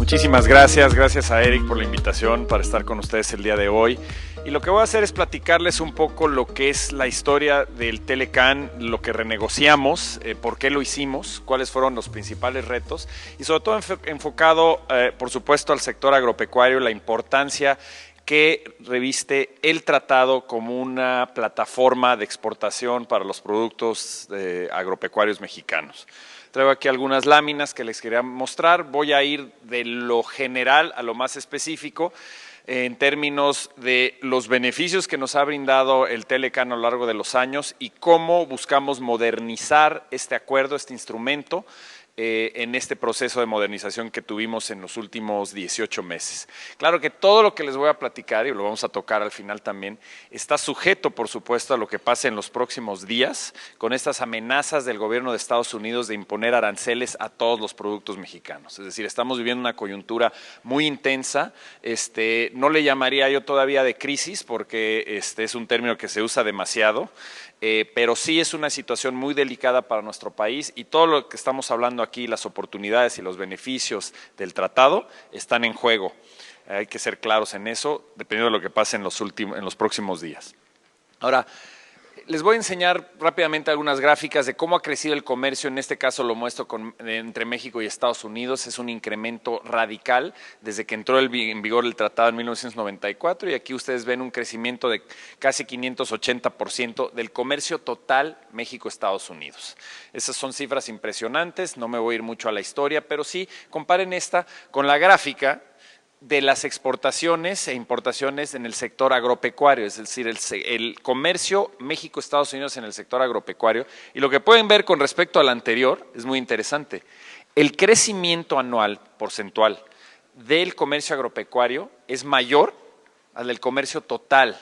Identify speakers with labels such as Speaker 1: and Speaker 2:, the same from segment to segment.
Speaker 1: Muchísimas gracias a Eric por la invitación para estar con ustedes el día de hoy. Y lo que voy a hacer es platicarles un poco lo que es la historia del Telecán, lo que renegociamos, por qué lo hicimos, cuáles fueron los principales retos y sobre todo enfocado, por supuesto, al sector agropecuario, la importancia que reviste el tratado como una plataforma de exportación para los productos agropecuarios mexicanos. Traigo aquí algunas láminas que les quería mostrar. Voy a ir de lo general a lo más específico en términos de los beneficios que nos ha brindado el Telecán a lo largo de los años y cómo buscamos modernizar este acuerdo, este instrumento, en este proceso de modernización que tuvimos en los últimos 18 meses. Claro que todo lo que les voy a platicar, y lo vamos a tocar al final también, está sujeto, por supuesto, a lo que pase en los próximos días, con estas amenazas del gobierno de Estados Unidos de imponer aranceles a todos los productos mexicanos. Es decir, estamos viviendo una coyuntura muy intensa, no le llamaría yo todavía de crisis, porque es un término que se usa demasiado, pero sí es una situación muy delicada para nuestro país y todo lo que estamos hablando aquí, las oportunidades y los beneficios del tratado están en juego. Hay que ser claros en eso, dependiendo de lo que pase en los próximos días. Ahora, les voy a enseñar rápidamente algunas gráficas de cómo ha crecido el comercio. En este caso lo muestro entre México y Estados Unidos. Es un incremento radical desde que entró en vigor el tratado en 1994 y aquí ustedes ven un crecimiento de casi 580% del comercio total México-Estados Unidos. Esas son cifras impresionantes, no me voy a ir mucho a la historia, pero sí comparen esta con la gráfica de las exportaciones e importaciones en el sector agropecuario, es decir, el comercio México-Estados Unidos en el sector agropecuario. Y lo que pueden ver con respecto al anterior es muy interesante. El crecimiento anual porcentual del comercio agropecuario es mayor al del comercio total,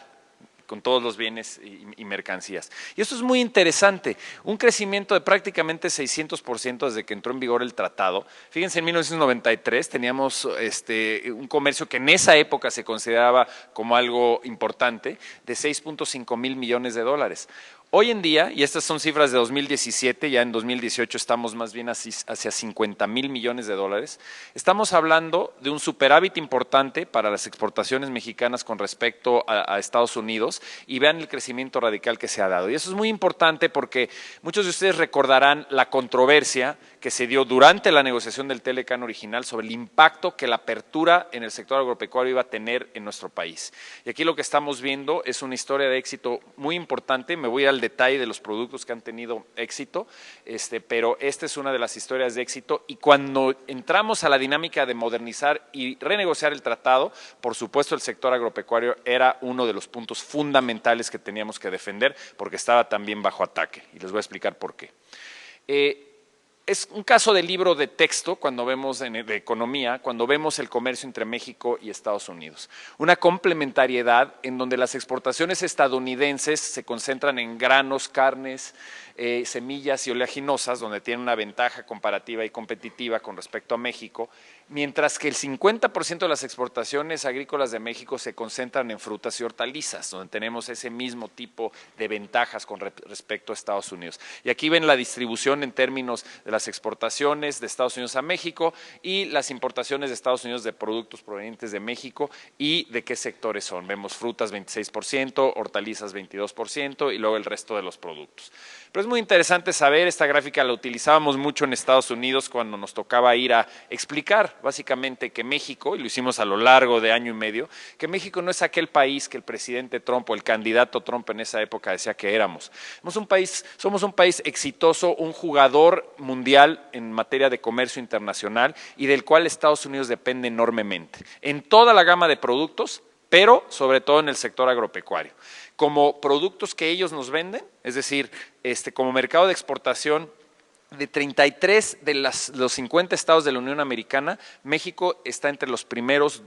Speaker 1: con todos los bienes y mercancías. Y esto es muy interesante, un crecimiento de prácticamente 600% desde que entró en vigor el tratado. Fíjense, en 1993 teníamos un comercio que en esa época se consideraba como algo importante, de 6.5 mil millones de dólares. Hoy en día, y estas son cifras de 2017, ya en 2018 estamos más bien hacia 50 mil millones de dólares, estamos hablando de un superávit importante para las exportaciones mexicanas con respecto a Estados Unidos y vean el crecimiento radical que se ha dado. Y eso es muy importante porque muchos de ustedes recordarán la controversia que se dio durante la negociación del Telecán original sobre el impacto que la apertura en el sector agropecuario iba a tener en nuestro país. Y aquí lo que estamos viendo es una historia de éxito muy importante. Me voy al detalle de los productos que han tenido éxito, pero esta es una de las historias de éxito. Y cuando entramos a la dinámica de modernizar y renegociar el tratado, por supuesto el sector agropecuario era uno de los puntos fundamentales que teníamos que defender porque estaba también bajo ataque. Y les voy a explicar por qué. Es un caso de libro de texto cuando vemos de economía, cuando vemos el comercio entre México y Estados Unidos. Una complementariedad en donde las exportaciones estadounidenses se concentran en granos, carnes, semillas y oleaginosas, donde tienen una ventaja comparativa y competitiva con respecto a México, mientras que el 50% de las exportaciones agrícolas de México se concentran en frutas y hortalizas, donde tenemos ese mismo tipo de ventajas con respecto a Estados Unidos. Y aquí ven la distribución en términos de las exportaciones de Estados Unidos a México y las importaciones de Estados Unidos de productos provenientes de México y de qué sectores son. Vemos frutas 26%, hortalizas 22% y luego el resto de los productos. Pero es muy interesante saber, esta gráfica la utilizábamos mucho en Estados Unidos cuando nos tocaba ir a explicar básicamente que México, y lo hicimos a lo largo de año y medio, que México no es aquel país que el presidente Trump o el candidato Trump en esa época decía que éramos. Somos un país exitoso, un jugador mundial en materia de comercio internacional y del cual Estados Unidos depende enormemente, en toda la gama de productos, pero sobre todo en el sector agropecuario. Como productos que ellos nos venden, es decir, como mercado de exportación de 33 de los 50 estados de la Unión Americana, México está entre los primeros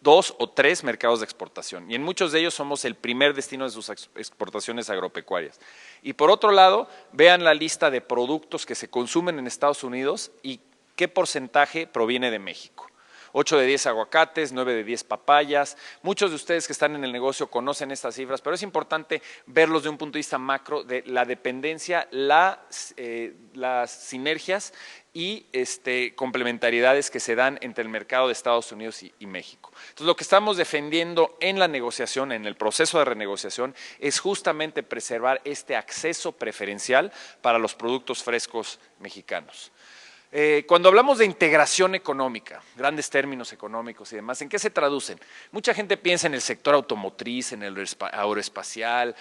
Speaker 1: 2 o 3 mercados de exportación y en muchos de ellos somos el primer destino de sus exportaciones agropecuarias. Y por otro lado, vean la lista de productos que se consumen en Estados Unidos y qué porcentaje proviene de México. 8 de 10 aguacates, 9 de 10 papayas. Muchos de ustedes que están en el negocio conocen estas cifras, pero es importante verlos de un punto de vista macro de la dependencia, las sinergias y complementariedades que se dan entre el mercado de Estados Unidos y México. Entonces, lo que estamos defendiendo en la negociación, en el proceso de renegociación, es justamente preservar este acceso preferencial para los productos frescos mexicanos. Cuando hablamos de integración económica, grandes términos económicos y demás, ¿en qué se traducen? Mucha gente piensa en el sector automotriz, en el aeroespacial,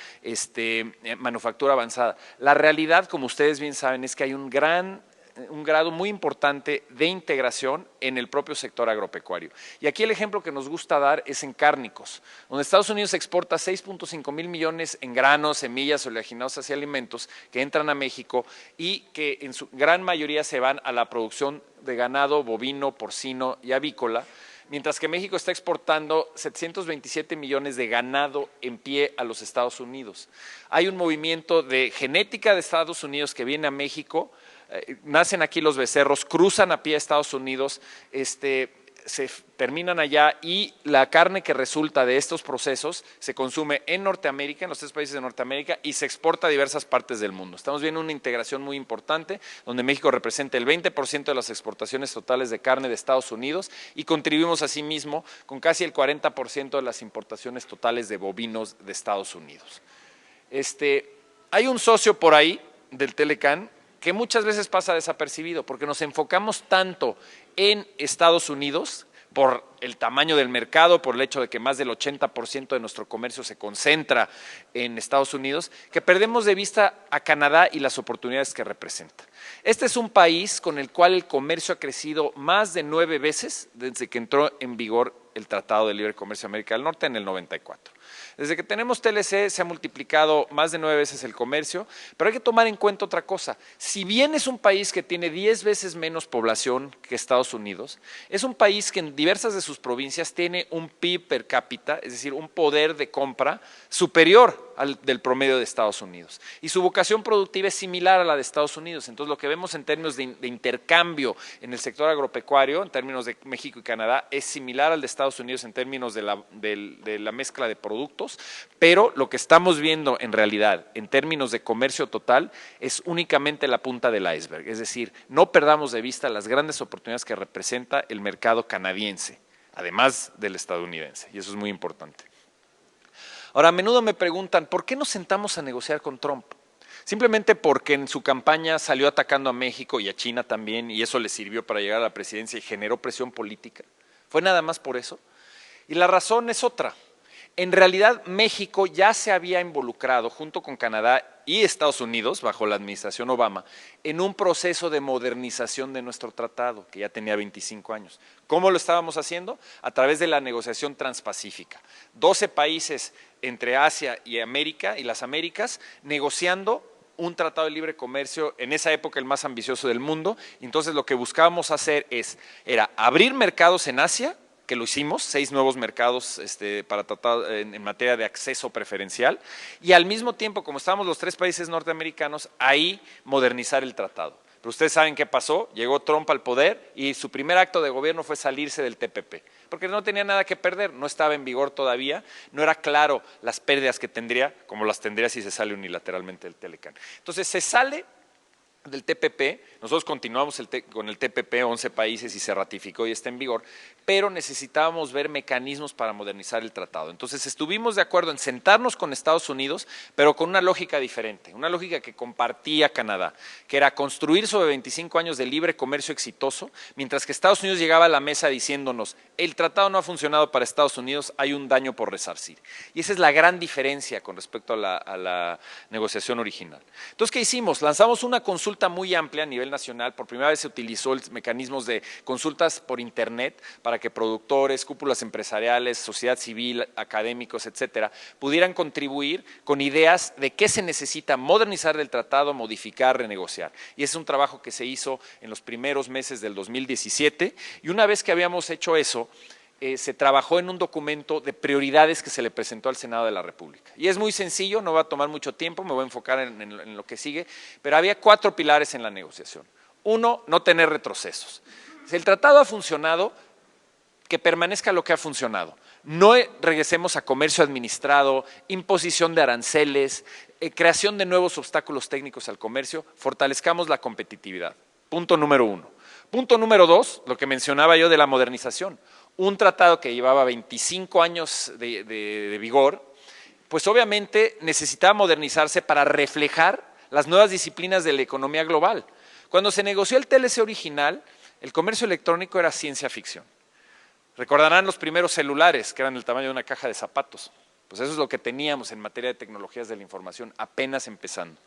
Speaker 1: manufactura avanzada. La realidad, como ustedes bien saben, es que hay un grado muy importante de integración en el propio sector agropecuario. Y aquí el ejemplo que nos gusta dar es en cárnicos, donde Estados Unidos exporta 6.5 mil millones en granos, semillas, oleaginosas y alimentos que entran a México y que en su gran mayoría se van a la producción de ganado bovino, porcino y avícola, mientras que México está exportando 727 millones de ganado en pie a los Estados Unidos. Hay un movimiento de genética de Estados Unidos que viene a México. Nacen aquí los becerros, cruzan a pie a Estados Unidos, se terminan allá y la carne que resulta de estos procesos se consume en Norteamérica, en los 3 países de Norteamérica y se exporta a diversas partes del mundo. Estamos viendo una integración muy importante donde México representa el 20% de las exportaciones totales de carne de Estados Unidos y contribuimos asimismo con casi el 40% de las importaciones totales de bovinos de Estados Unidos. Hay un socio por ahí del Telecán que muchas veces pasa desapercibido porque nos enfocamos tanto en Estados Unidos por el tamaño del mercado, por el hecho de que más del 80% de nuestro comercio se concentra en Estados Unidos, que perdemos de vista a Canadá y las oportunidades que representa. Este es un país con el cual el comercio ha crecido más de 9 veces desde que entró en vigor el Tratado de Libre Comercio de América del Norte en el 94. Desde que tenemos TLC se ha multiplicado más de 9 veces el comercio, pero hay que tomar en cuenta otra cosa. Si bien es un país que tiene 10 veces menos población que Estados Unidos, es un país que en diversas de sus provincias tiene un PIB per cápita, es decir, un poder de compra superior al del promedio de Estados Unidos. Y su vocación productiva es similar a la de Estados Unidos. Entonces, lo que vemos en términos de intercambio en el sector agropecuario, en términos de México y Canadá, es similar al de Estados Unidos en términos de la mezcla de productos, pero lo que estamos viendo en realidad, en términos de comercio total, es únicamente la punta del iceberg. Es decir, no perdamos de vista las grandes oportunidades que representa el mercado canadiense, además del estadounidense, y eso es muy importante. Ahora, a menudo me preguntan, ¿por qué nos sentamos a negociar con Trump? Simplemente porque en su campaña salió atacando a México y a China también, y eso le sirvió para llegar a la presidencia y generó presión política. ¿Fue nada más por eso? Y la razón es otra. En realidad, México ya se había involucrado junto con Canadá y Estados Unidos, bajo la administración Obama, en un proceso de modernización de nuestro tratado, que ya tenía 25 años. ¿Cómo lo estábamos haciendo? A través de la negociación transpacífica. 12 países entre Asia y América y las Américas negociando un tratado de libre comercio, en esa época el más ambicioso del mundo. Entonces, lo que buscábamos hacer era abrir mercados en Asia, que lo hicimos, 6 nuevos mercados para tratar en materia de acceso preferencial, y al mismo tiempo, como estábamos los 3 países norteamericanos, ahí modernizar el tratado. Pero ustedes saben qué pasó, llegó Trump al poder y su primer acto de gobierno fue salirse del TPP, porque no tenía nada que perder, no estaba en vigor todavía, no era claro las pérdidas que tendría, como las tendría si se sale unilateralmente del Telecán. Entonces se sale del TPP, nosotros continuamos con el TPP, 11 países y se ratificó y está en vigor, pero necesitábamos ver mecanismos para modernizar el tratado. Entonces estuvimos de acuerdo en sentarnos con Estados Unidos, pero con una lógica diferente, una lógica que compartía Canadá, que era construir sobre 25 años de libre comercio exitoso, mientras que Estados Unidos llegaba a la mesa diciéndonos, el tratado no ha funcionado para Estados Unidos, hay un daño por resarcir. Y esa es la gran diferencia con respecto a la negociación original. Entonces, ¿qué hicimos? Lanzamos una consulta muy amplia a nivel nacional. Por primera vez se utilizó mecanismos de consultas por internet para que productores, cúpulas empresariales, sociedad civil, académicos, etcétera, pudieran contribuir con ideas de qué se necesita modernizar del tratado, modificar, renegociar. Y ese es un trabajo que se hizo en los primeros meses del 2017 y una vez que habíamos hecho eso, se trabajó en un documento de prioridades que se le presentó al Senado de la República. Y es muy sencillo, no va a tomar mucho tiempo, me voy a enfocar en lo que sigue, pero había 4 pilares en la negociación. 1, no tener retrocesos. El tratado ha funcionado que permanezca lo que ha funcionado. No regresemos a comercio administrado, imposición de aranceles, creación de nuevos obstáculos técnicos al comercio, fortalezcamos la competitividad. Punto número 1. Punto número 2, lo que mencionaba yo de la modernización. Un tratado que llevaba 25 años de vigor, pues obviamente necesitaba modernizarse para reflejar las nuevas disciplinas de la economía global. Cuando se negoció el TLC original, el comercio electrónico era ciencia ficción. Recordarán los primeros celulares, que eran del tamaño de una caja de zapatos. Pues eso es lo que teníamos en materia de tecnologías de la información, apenas empezando.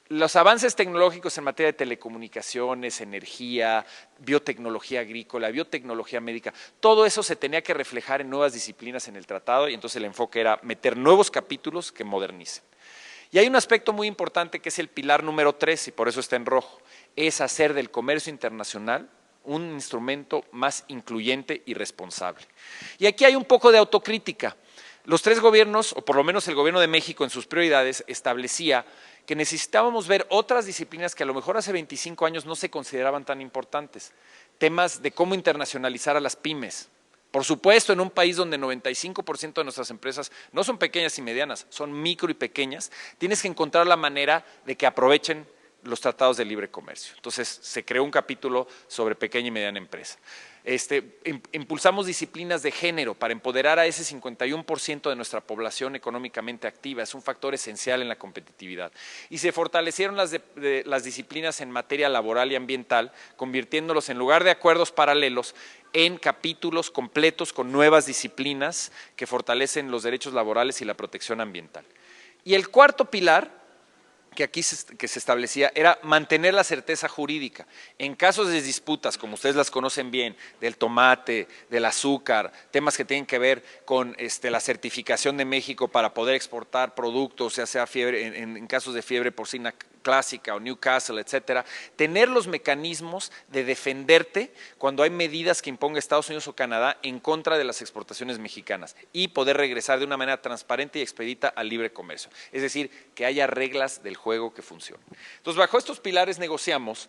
Speaker 1: Los avances tecnológicos en materia de telecomunicaciones, energía, biotecnología agrícola, biotecnología médica, todo eso se tenía que reflejar en nuevas disciplinas en el tratado y entonces el enfoque era meter nuevos capítulos que modernicen. Y hay un aspecto muy importante que es el pilar número 3 y por eso está en rojo, es hacer del comercio internacional un instrumento más incluyente y responsable. Y aquí hay un poco de autocrítica. Los 3 gobiernos, o por lo menos el gobierno de México en sus prioridades, establecía que necesitábamos ver otras disciplinas que a lo mejor hace 25 años no se consideraban tan importantes. Temas de cómo internacionalizar a las pymes. Por supuesto, en un país donde 95% de nuestras empresas no son pequeñas y medianas, son micro y pequeñas, tienes que encontrar la manera de que aprovechen los tratados de libre comercio. Entonces, se creó un capítulo sobre pequeña y mediana empresa. Impulsamos disciplinas de género para empoderar a ese 51% de nuestra población económicamente activa, es un factor esencial en la competitividad. Y se fortalecieron las disciplinas en materia laboral y ambiental, convirtiéndolos en lugar de acuerdos paralelos en capítulos completos con nuevas disciplinas que fortalecen los derechos laborales y la protección ambiental. Y el cuarto pilar que aquí se establecía era mantener la certeza jurídica. En casos de disputas, como ustedes las conocen bien, del tomate, del azúcar, temas que tienen que ver con la certificación de México para poder exportar productos, ya sea fiebre, en casos de fiebre porcina clásica o Newcastle, etcétera, tener los mecanismos de defenderte cuando hay medidas que imponga Estados Unidos o Canadá en contra de las exportaciones mexicanas y poder regresar de una manera transparente y expedita al libre comercio. Es decir, que haya reglas del juego que funcionen. Entonces, bajo estos pilares negociamos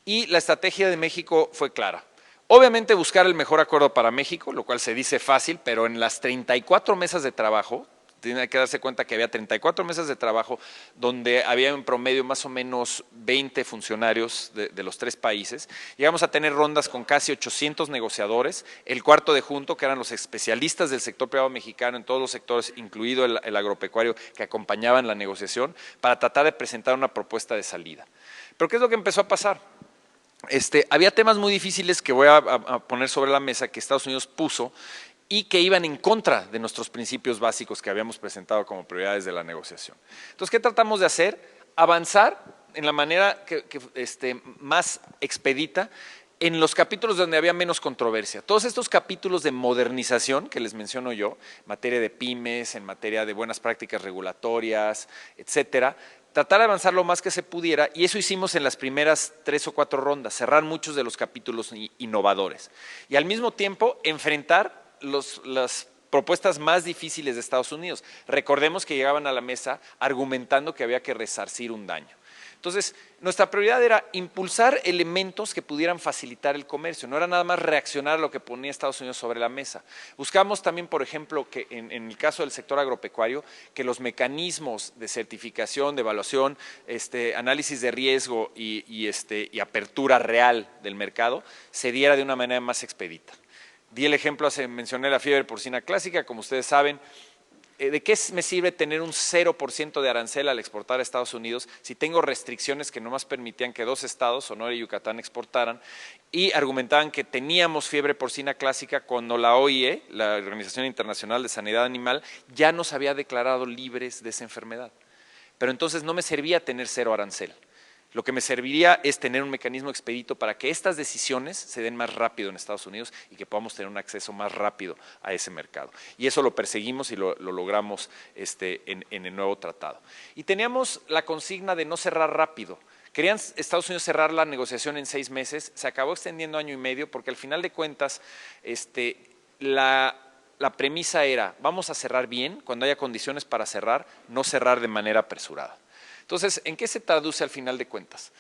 Speaker 1: y la estrategia de México fue clara. Obviamente buscar el mejor acuerdo para México, lo cual se dice fácil, pero en las 34 mesas de trabajo, tiene que darse cuenta que había 34 mesas de trabajo donde había en promedio más o menos 20 funcionarios de los 3 países. Llegamos a tener rondas con casi 800 negociadores, el cuarto de junto, que eran los especialistas del sector privado mexicano en todos los sectores, incluido el agropecuario, que acompañaban la negociación, para tratar de presentar una propuesta de salida. Pero ¿qué es lo que empezó a pasar? Había temas muy difíciles que voy a poner sobre la mesa que Estados Unidos puso y que iban en contra de nuestros principios básicos que habíamos presentado como prioridades de la negociación. Entonces, ¿qué tratamos de hacer? Avanzar en la manera más expedita en los capítulos donde había menos controversia. Todos estos capítulos de modernización que les menciono yo, en materia de pymes, en materia de buenas prácticas regulatorias, etcétera, tratar de avanzar lo más que se pudiera y eso hicimos en las primeras 3 o 4 rondas, cerrar muchos de los capítulos innovadores y al mismo tiempo enfrentar las propuestas más difíciles de Estados Unidos. Recordemos que llegaban a la mesa argumentando que había que resarcir un daño. Entonces, nuestra prioridad era impulsar elementos que pudieran facilitar el comercio, no era nada más reaccionar a lo que ponía Estados Unidos sobre la mesa. Buscamos también, por ejemplo, que en el caso del sector agropecuario, que los mecanismos de certificación, de evaluación, análisis de riesgo y apertura real del mercado se diera de una manera más expedita. Di el ejemplo, mencioné la fiebre porcina clásica, como ustedes saben. ¿De qué me sirve tener un 0% de arancel al exportar a Estados Unidos si tengo restricciones que nomás permitían que 2 estados, Sonora y Yucatán, exportaran? Y argumentaban que teníamos fiebre porcina clásica cuando la OIE, la Organización Internacional de Sanidad Animal, ya nos había declarado libres de esa enfermedad. Pero entonces no me servía tener 0 arancel. Lo que me serviría es tener un mecanismo expedito para que estas decisiones se den más rápido en Estados Unidos y que podamos tener un acceso más rápido a ese mercado. Y eso lo perseguimos y lo logramos en el nuevo tratado. Y teníamos la consigna de no cerrar rápido. Querían Estados Unidos cerrar la negociación en 6 meses, se acabó extendiendo 1 año y medio porque al final de cuentas la premisa era vamos a cerrar bien, cuando haya condiciones para cerrar, no cerrar de manera apresurada. Entonces, ¿en qué se traduce al final de cuentas?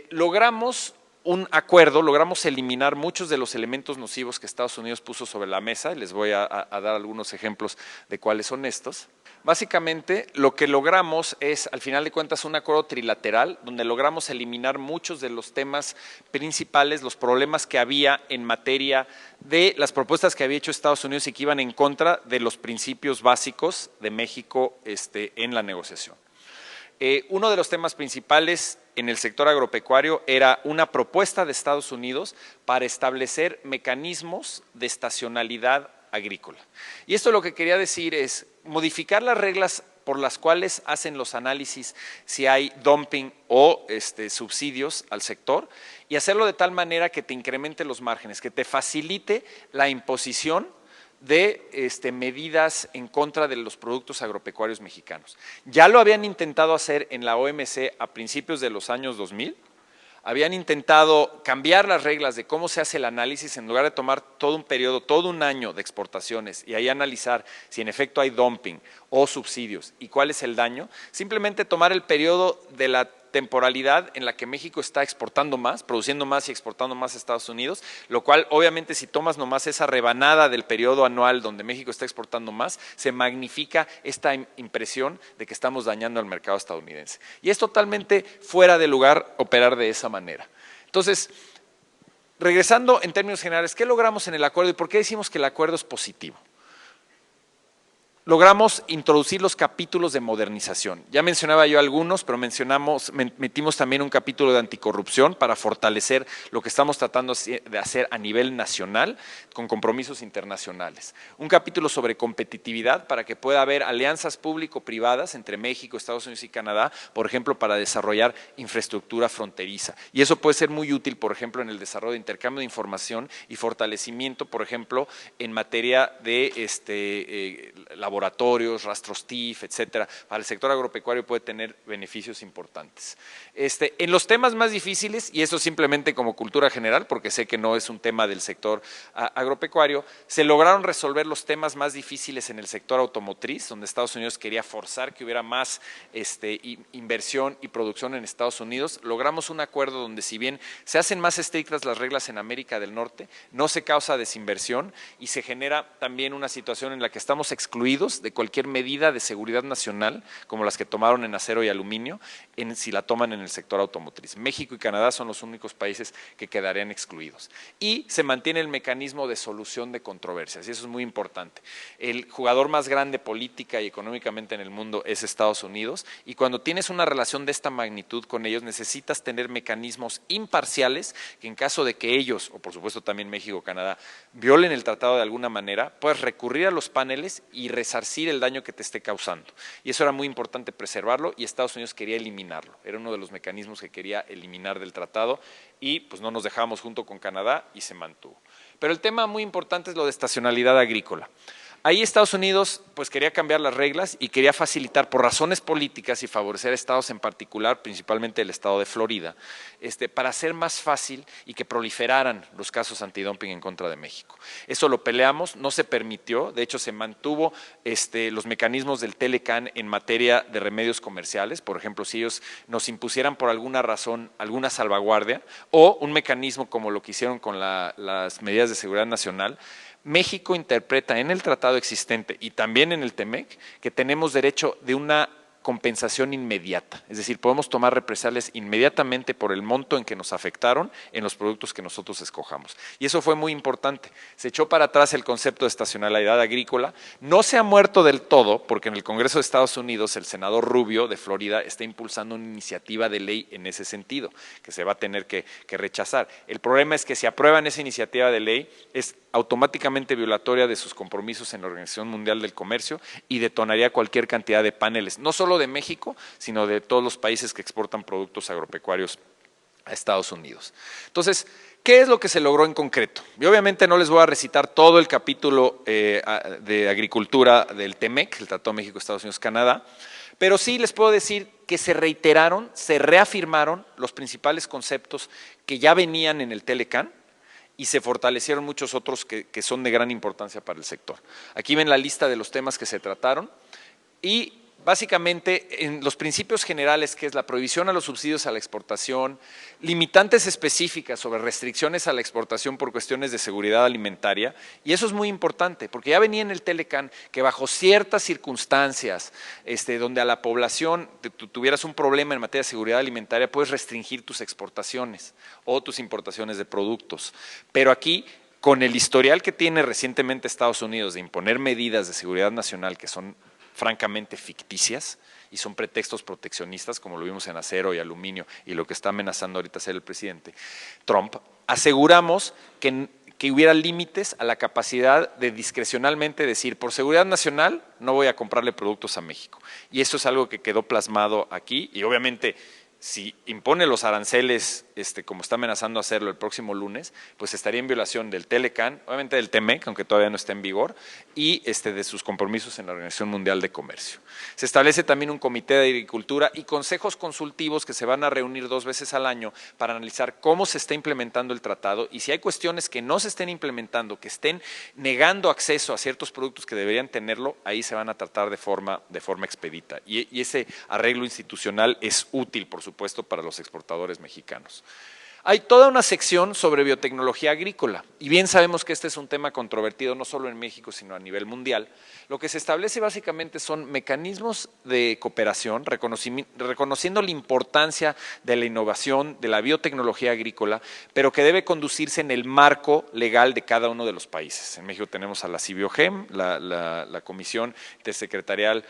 Speaker 1: Logramos un acuerdo, logramos eliminar muchos de los elementos nocivos que Estados Unidos puso sobre la mesa, y les voy a dar algunos ejemplos de cuáles son estos. Básicamente, lo que logramos es, al final de cuentas, un acuerdo trilateral, donde logramos eliminar muchos de los temas principales, los problemas que había en materia de las propuestas que había hecho Estados Unidos y que iban en contra de los principios básicos de México en la negociación. Uno de los temas principales en el sector agropecuario era una propuesta de Estados Unidos para establecer mecanismos de estacionalidad agrícola. Y esto lo que quería decir es modificar las reglas por las cuales hacen los análisis si hay dumping o subsidios al sector y hacerlo de tal manera que te incremente los márgenes, que te facilite la imposición de medidas en contra de los productos agropecuarios mexicanos. Ya lo habían intentado hacer en la OMC a principios de los años 2000, habían intentado cambiar las reglas de cómo se hace el análisis en lugar de tomar todo un periodo, todo un año de exportaciones y ahí analizar si en efecto hay dumping o subsidios y cuál es el daño, simplemente tomar el periodo de la temporalidad en la que México está exportando más, produciendo más y exportando más a Estados Unidos, lo cual obviamente si tomas nomás esa rebanada del periodo anual donde México está exportando más, se magnifica esta impresión de que estamos dañando al mercado estadounidense. Y es totalmente fuera de lugar operar de esa manera. Entonces, regresando en términos generales, ¿qué logramos en el acuerdo y por qué decimos que el acuerdo es positivo? Logramos introducir los capítulos de modernización. Ya mencionaba yo algunos, pero metimos también un capítulo de anticorrupción para fortalecer lo que estamos tratando de hacer a nivel nacional con compromisos internacionales. Un capítulo sobre competitividad para que pueda haber alianzas público-privadas entre México, Estados Unidos y Canadá, por ejemplo, para desarrollar infraestructura fronteriza. Y eso puede ser muy útil, por ejemplo, en el desarrollo de intercambio de información y fortalecimiento, por ejemplo, en materia de laboratorios, rastros TIF, etcétera. Para el sector agropecuario puede tener beneficios importantes. En los temas más difíciles, y eso simplemente como cultura general, porque sé que no es un tema del sector agropecuario, se lograron resolver los temas más difíciles en el sector automotriz, donde Estados Unidos quería forzar que hubiera más inversión y producción en Estados Unidos. Logramos un acuerdo donde si bien se hacen más estrictas las reglas en América del Norte, no se causa desinversión y se genera también una situación en la que estamos excluidos de cualquier medida de seguridad nacional, como las que tomaron en acero y aluminio, si la toman en el sector automotriz. México y Canadá son los únicos países que quedarían excluidos. Y se mantiene el mecanismo de solución de controversias, y eso es muy importante. El jugador más grande política y económicamente en el mundo es Estados Unidos, y cuando tienes una relación de esta magnitud con ellos, necesitas tener mecanismos imparciales que en caso de que ellos, o por supuesto también México o Canadá, violen el tratado de alguna manera, puedes recurrir a los paneles y resarcir el daño que te esté causando. Y eso era muy importante preservarlo y Estados Unidos quería eliminarlo. Era uno de los mecanismos que quería eliminar del tratado y pues no nos dejamos junto con Canadá y se mantuvo. Pero el tema muy importante es lo de estacionalidad agrícola. Ahí Estados Unidos pues quería cambiar las reglas y quería facilitar por razones políticas y favorecer a estados en particular, principalmente el estado de Florida, para hacer más fácil y que proliferaran los casos antidumping en contra de México. Eso lo peleamos, no se permitió, de hecho se mantuvo los mecanismos del TLCAN en materia de remedios comerciales, por ejemplo, si ellos nos impusieran por alguna razón alguna salvaguardia o un mecanismo como lo que hicieron con las medidas de seguridad nacional. México interpreta en el tratado existente y también en el TEMEC que tenemos derecho de una compensación inmediata, es decir, podemos tomar represalias inmediatamente por el monto en que nos afectaron en los productos que nosotros escojamos. Y eso fue muy importante. Se echó para atrás el concepto de estacionalidad agrícola. No se ha muerto del todo, porque en el Congreso de Estados Unidos el senador Rubio de Florida está impulsando una iniciativa de ley en ese sentido, que se va a tener que rechazar. El problema es que si aprueban esa iniciativa de ley, es automáticamente violatoria de sus compromisos en la Organización Mundial del Comercio y detonaría cualquier cantidad de paneles, no solo de México, sino de todos los países que exportan productos agropecuarios a Estados Unidos. Entonces, ¿qué es lo que se logró en concreto? Y obviamente no les voy a recitar todo el capítulo de agricultura del TEMEC, el Tratado México-Estados Unidos-Canadá, pero sí les puedo decir que se reiteraron, se reafirmaron los principales conceptos que ya venían en el TLCAN, y se fortalecieron muchos otros que son de gran importancia para el sector. Aquí ven la lista de los temas que se trataron y básicamente en los principios generales, que es la prohibición a los subsidios a la exportación, limitantes específicas sobre restricciones a la exportación por cuestiones de seguridad alimentaria, y eso es muy importante, porque ya venía en el Telecán que bajo ciertas circunstancias, donde a la población tuvieras un problema en materia de seguridad alimentaria, puedes restringir tus exportaciones o tus importaciones de productos. Pero aquí, con el historial que tiene recientemente Estados Unidos de imponer medidas de seguridad nacional que son francamente ficticias y son pretextos proteccionistas, como lo vimos en acero y aluminio y lo que está amenazando ahorita hacer el presidente Trump, aseguramos que hubiera límites a la capacidad de discrecionalmente decir, por seguridad nacional no voy a comprarle productos a México. Y eso es algo que quedó plasmado aquí y obviamente si impone los aranceles como está amenazando hacerlo el próximo lunes, pues estaría en violación del Telecán, obviamente del TEMEC, aunque todavía no está en vigor, y de sus compromisos en la Organización Mundial de Comercio. Se establece también un comité de agricultura y consejos consultivos que se van a reunir 2 veces al año para analizar cómo se está implementando el tratado y si hay cuestiones que no se estén implementando, que estén negando acceso a ciertos productos que deberían tenerlo, ahí se van a tratar de forma expedita. Y ese arreglo institucional es útil, por supuesto, para los exportadores mexicanos. Hay toda una sección sobre biotecnología agrícola y bien sabemos que este es un tema controvertido no solo en México sino a nivel mundial. Lo que se establece básicamente son mecanismos de cooperación reconociendo la importancia de la innovación de la biotecnología agrícola, pero que debe conducirse en el marco legal de cada uno de los países. En México tenemos a la CIBIOGEM, la Comisión Intersecretarial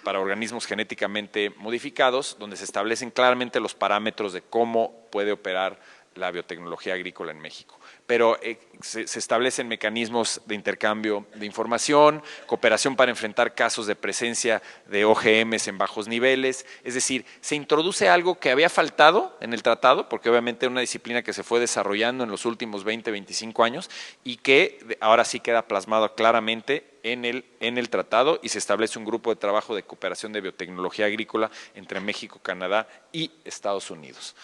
Speaker 1: para organismos genéticamente modificados, donde se establecen claramente los parámetros de cómo puede operar la biotecnología agrícola en México. Pero se establecen mecanismos de intercambio de información, cooperación para enfrentar casos de presencia de OGMs en bajos niveles, es decir, se introduce algo que había faltado en el tratado, porque obviamente era una disciplina que se fue desarrollando en los últimos 20, 25 años y que ahora sí queda plasmado claramente en el tratado y se establece un grupo de trabajo de cooperación de biotecnología agrícola entre México, Canadá y Estados Unidos.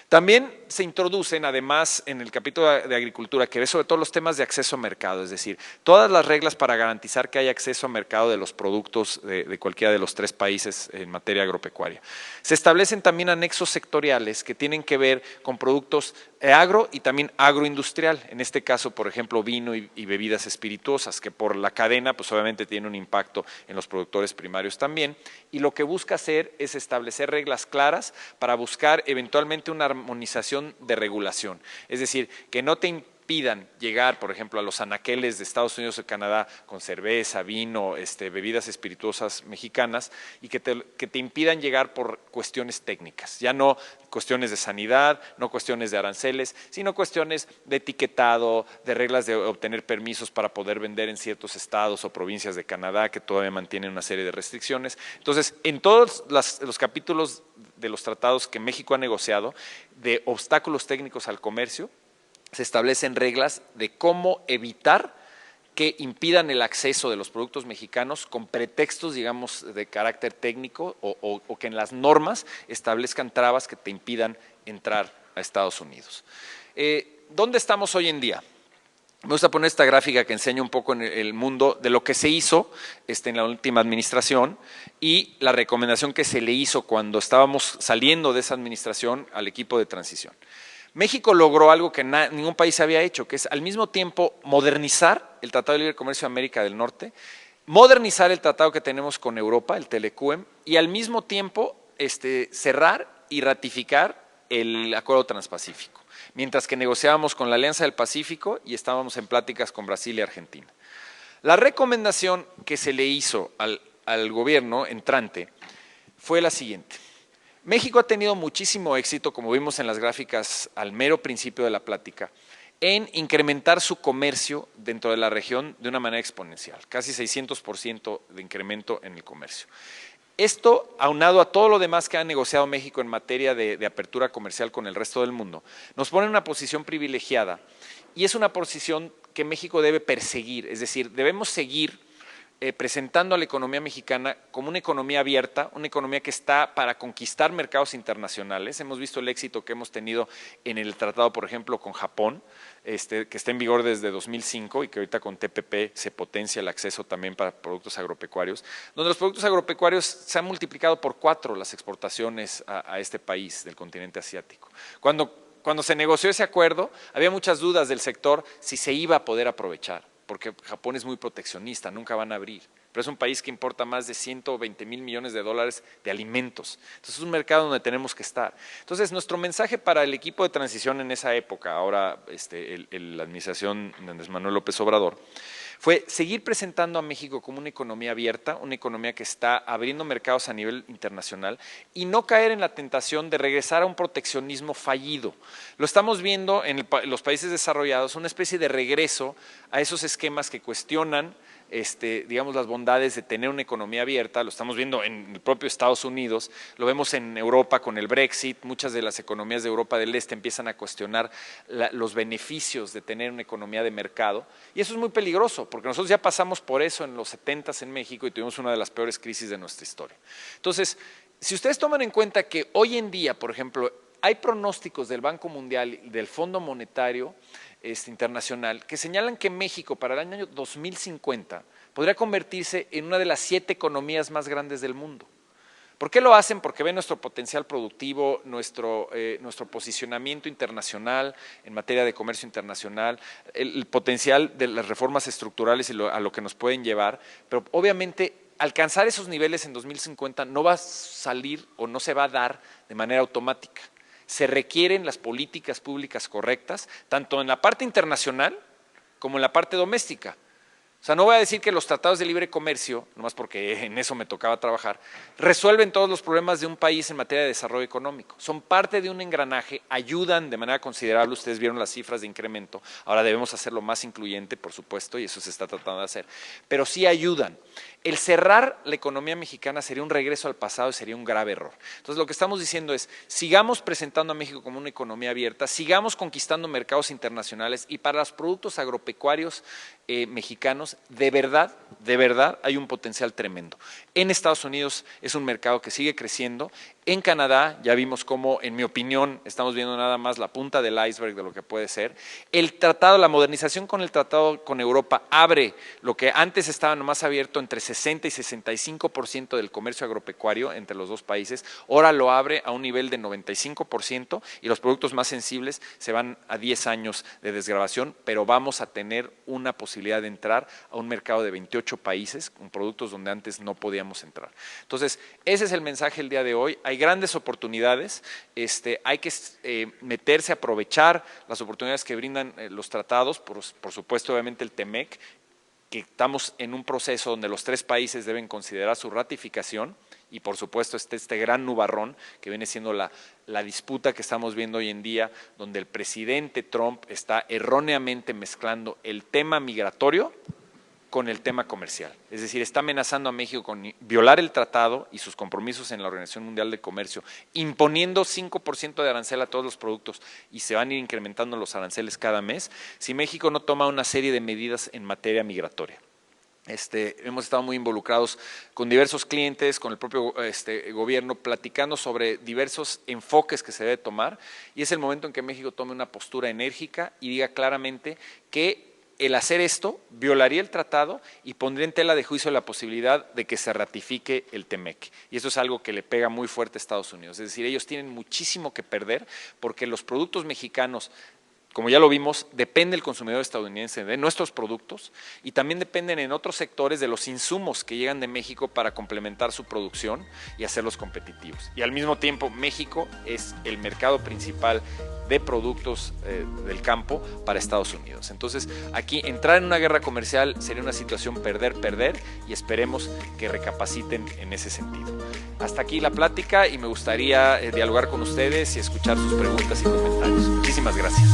Speaker 1: También se introducen, además, en el capítulo de agricultura, que ve sobre todo los temas de acceso a mercado, es decir, todas las reglas para garantizar que haya acceso a mercado de los productos de cualquiera de los 3 países en materia agropecuaria. Se establecen también anexos sectoriales que tienen que ver con productos agro y también agroindustrial, en este caso, por ejemplo, vino y bebidas espirituosas, que por la cadena, pues obviamente tiene un impacto en los productores primarios también, y lo que busca hacer es establecer reglas claras para buscar eventualmente una armonización de regulación, es decir, que no te impidan llegar, por ejemplo, a los anaqueles de Estados Unidos o Canadá con cerveza, vino, bebidas espirituosas mexicanas y que te impidan llegar por cuestiones técnicas, ya no cuestiones de sanidad, no cuestiones de aranceles, sino cuestiones de etiquetado, de reglas de obtener permisos para poder vender en ciertos estados o provincias de Canadá que todavía mantienen una serie de restricciones. Entonces, en todos los capítulos de los tratados que México ha negociado de obstáculos técnicos al comercio, se establecen reglas de cómo evitar que impidan el acceso de los productos mexicanos con pretextos, digamos, de carácter técnico o que en las normas establezcan trabas que te impidan entrar a Estados Unidos. ¿Dónde estamos hoy en día? Me gusta poner esta gráfica que enseña un poco en el mundo de lo que se hizo en la última administración y la recomendación que se le hizo cuando estábamos saliendo de esa administración al equipo de transición. México logró algo que ningún país había hecho, que es al mismo tiempo modernizar el Tratado de Libre Comercio de América del Norte, modernizar el tratado que tenemos con Europa, el Telecuem, y al mismo tiempo cerrar y ratificar el Acuerdo Transpacífico, mientras que negociábamos con la Alianza del Pacífico y estábamos en pláticas con Brasil y Argentina. La recomendación que se le hizo al gobierno entrante fue la siguiente. México ha tenido muchísimo éxito, como vimos en las gráficas al mero principio de la plática, en incrementar su comercio dentro de la región de una manera exponencial, casi 600% de incremento en el comercio. Esto, aunado a todo lo demás que ha negociado México en materia de apertura comercial con el resto del mundo, nos pone en una posición privilegiada y es una posición que México debe perseguir, es decir, debemos seguir presentando a la economía mexicana como una economía abierta, una economía que está para conquistar mercados internacionales. Hemos visto el éxito que hemos tenido en el tratado, por ejemplo, con Japón, que está en vigor desde 2005 y que ahorita con TPP se potencia el acceso también para productos agropecuarios, donde los productos agropecuarios se han multiplicado por 4 las exportaciones a este país del continente asiático. Cuando se negoció ese acuerdo, había muchas dudas del sector si se iba a poder aprovechar, porque Japón es muy proteccionista, nunca van a abrir, pero es un país que importa más de 120,000 millones de dólares de alimentos. Entonces es un mercado donde tenemos que estar. Entonces nuestro mensaje para el equipo de transición en esa época, ahora la administración de Andrés Manuel López Obrador, fue seguir presentando a México como una economía abierta, una economía que está abriendo mercados a nivel internacional y no caer en la tentación de regresar a un proteccionismo fallido. Lo estamos viendo en los países desarrollados, una especie de regreso a esos esquemas que cuestionan digamos, las bondades de tener una economía abierta. Lo estamos viendo en el propio Estados Unidos, lo vemos en Europa con el Brexit. Muchas de las economías de Europa del Este empiezan a cuestionar los beneficios de tener una economía de mercado, y eso es muy peligroso, porque nosotros ya pasamos por eso en los 70s en México y tuvimos una de las peores crisis de nuestra historia. Entonces, si ustedes toman en cuenta que hoy en día, por ejemplo, hay pronósticos del Banco Mundial y del Fondo Monetario internacional que señalan que México para el año 2050 podría convertirse en una de las 7 economías más grandes del mundo. ¿Por qué lo hacen? Porque ven nuestro potencial productivo, nuestro posicionamiento internacional en materia de comercio internacional, el potencial de las reformas estructurales y a lo que nos pueden llevar, pero obviamente alcanzar esos niveles en 2050 no va a salir o no se va a dar de manera automática. Se requieren las políticas públicas correctas, tanto en la parte internacional como en la parte doméstica. O sea, no voy a decir que los tratados de libre comercio, nomás porque en eso me tocaba trabajar, resuelven todos los problemas de un país en materia de desarrollo económico. Son parte de un engranaje, ayudan de manera considerable. Ustedes vieron las cifras de incremento. Ahora debemos hacerlo más incluyente, por supuesto, y eso se está tratando de hacer. Pero sí ayudan. El cerrar la economía mexicana sería un regreso al pasado y sería un grave error. Entonces, lo que estamos diciendo es, sigamos presentando a México como una economía abierta, sigamos conquistando mercados internacionales, y para los productos agropecuarios mexicanos, de verdad hay un potencial tremendo. En Estados Unidos es un mercado que sigue creciendo. En Canadá ya vimos cómo, en mi opinión, estamos viendo nada más la punta del iceberg de lo que puede ser. El tratado, la modernización con el tratado con Europa abre lo que antes estaba nomás abierto entre 60 y 65% del comercio agropecuario entre los dos países. Ahora lo abre a un nivel de 95% y los productos más sensibles se van a 10 años de desgravación, pero vamos a tener una posibilidad de entrar a un mercado de 28 países con productos donde antes no podíamos entrar. Entonces, ese es el mensaje el día de hoy. Hay grandes oportunidades, hay que meterse a aprovechar las oportunidades que brindan los tratados, por supuesto obviamente el TEMEC, que estamos en un proceso donde los 3 países deben considerar su ratificación, y por supuesto este gran nubarrón que viene siendo la disputa que estamos viendo hoy en día, donde el presidente Trump está erróneamente mezclando el tema migratorio con el tema comercial. Es decir, está amenazando a México con violar el tratado y sus compromisos en la Organización Mundial de Comercio, imponiendo 5% de arancel a todos los productos, y se van a ir incrementando los aranceles cada mes si México no toma una serie de medidas en materia migratoria. Hemos estado muy involucrados con diversos clientes, con el propio gobierno, platicando sobre diversos enfoques que se debe tomar, y es el momento en que México tome una postura enérgica y diga claramente que el hacer esto violaría el tratado y pondría en tela de juicio la posibilidad de que se ratifique el TEMEC. Y eso es algo que le pega muy fuerte a Estados Unidos. Es decir, ellos tienen muchísimo que perder, porque los productos mexicanos, como ya lo vimos, depende el consumidor estadounidense de nuestros productos, y también dependen en otros sectores de los insumos que llegan de México para complementar su producción y hacerlos competitivos. Y al mismo tiempo, México es el mercado principal de productos del campo para Estados Unidos. Entonces, aquí entrar en una guerra comercial sería una situación perder, y esperemos que recapaciten en ese sentido. Hasta aquí la plática, y me gustaría dialogar con ustedes y escuchar sus preguntas y comentarios. Muchísimas gracias.